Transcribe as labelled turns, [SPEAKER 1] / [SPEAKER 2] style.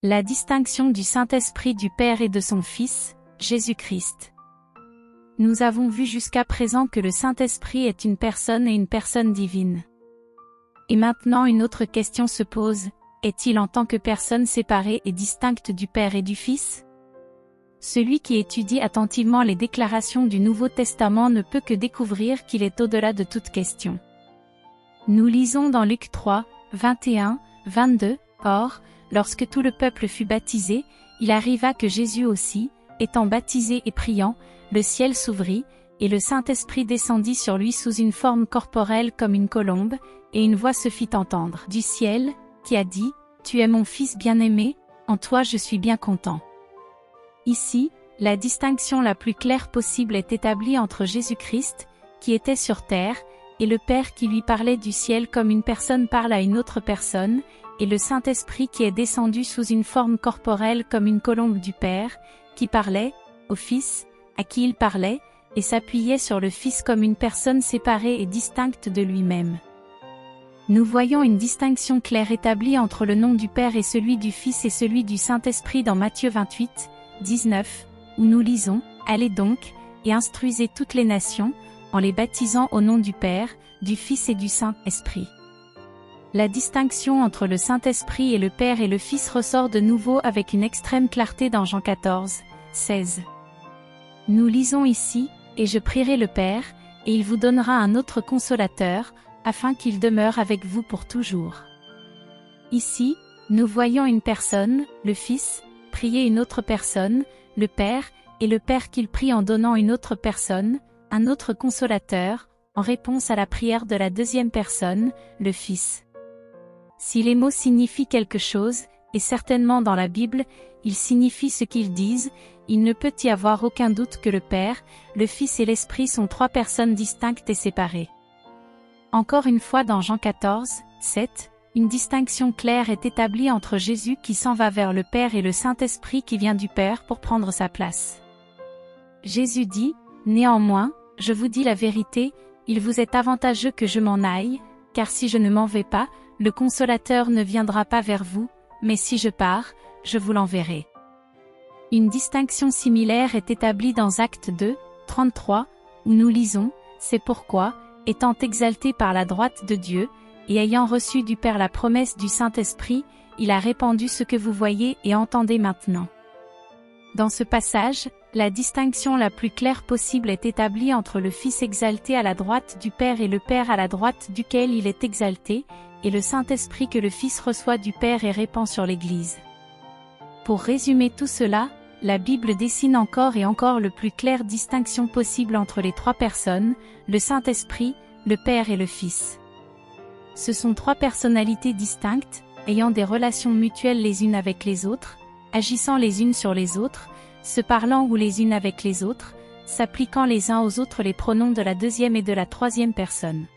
[SPEAKER 1] La distinction du Saint-Esprit du Père et de son Fils, Jésus-Christ. Nous avons vu jusqu'à présent que le Saint-Esprit est une personne et une personne divine. Et maintenant une autre question se pose, est-il en tant que personne séparée et distincte du Père et du Fils? Celui qui étudie attentivement les déclarations du Nouveau Testament ne peut que découvrir qu'il est au-delà de toute question. Nous lisons dans Luc 3, 21, 22, « Or, lorsque tout le peuple fut baptisé, il arriva que Jésus aussi, étant baptisé et priant, le ciel s'ouvrit, et le Saint-Esprit descendit sur lui sous une forme corporelle comme une colombe, et une voix se fit entendre du ciel, qui a dit, « Tu es mon Fils bien-aimé, en toi je suis bien content. » Ici, la distinction la plus claire possible est établie entre Jésus-Christ, qui était sur terre, et le Père qui lui parlait du ciel comme une personne parle à une autre personne, et le Saint-Esprit qui est descendu sous une forme corporelle comme une colombe du Père, qui parlait au Fils, à qui il parlait, et s'appuyait sur le Fils comme une personne séparée et distincte de lui-même. Nous voyons une distinction claire établie entre le nom du Père et celui du Fils et celui du Saint-Esprit dans Matthieu 28, 19, où nous lisons, « Allez donc, et instruisez toutes les nations, en les baptisant au nom du Père, du Fils et du Saint-Esprit. » La distinction entre le Saint-Esprit et le Père et le Fils ressort de nouveau avec une extrême clarté dans Jean 14, 16. Nous lisons ici, « Et je prierai le Père, et il vous donnera un autre consolateur, afin qu'il demeure avec vous pour toujours. » Ici, nous voyons une personne, le Fils, prier une autre personne, le Père, et le Père qu'il prie en donnant une autre personne, un autre consolateur, en réponse à la prière de la deuxième personne, le Fils. Si les mots signifient quelque chose, et certainement dans la Bible, ils signifient ce qu'ils disent, il ne peut y avoir aucun doute que le Père, le Fils et l'Esprit sont trois personnes distinctes et séparées. Encore une fois dans Jean 14, 7, une distinction claire est établie entre Jésus qui s'en va vers le Père et le Saint-Esprit qui vient du Père pour prendre sa place. Jésus dit, « Néanmoins, je vous dis la vérité, il vous est avantageux que je m'en aille, car si je ne m'en vais pas, le Consolateur ne viendra pas vers vous, mais si je pars, je vous l'enverrai. » Une distinction similaire est établie dans Actes 2, 33, où nous lisons, « C'est pourquoi, étant exalté par la droite de Dieu, et ayant reçu du Père la promesse du Saint-Esprit, il a répandu ce que vous voyez et entendez maintenant. » Dans ce passage, la distinction la plus claire possible est établie entre le Fils exalté à la droite du Père et le Père à la droite duquel il est exalté, et le Saint-Esprit que le Fils reçoit du Père et répand sur l'Église. Pour résumer tout cela, la Bible dessine encore et encore le plus claire distinction possible entre les trois personnes, le Saint-Esprit, le Père et le Fils. Ce sont trois personnalités distinctes, ayant des relations mutuelles les unes avec les autres, agissant les unes sur les autres, se parlant ou les unes avec les autres, s'appliquant les uns aux autres les pronoms de la deuxième et de la troisième personne.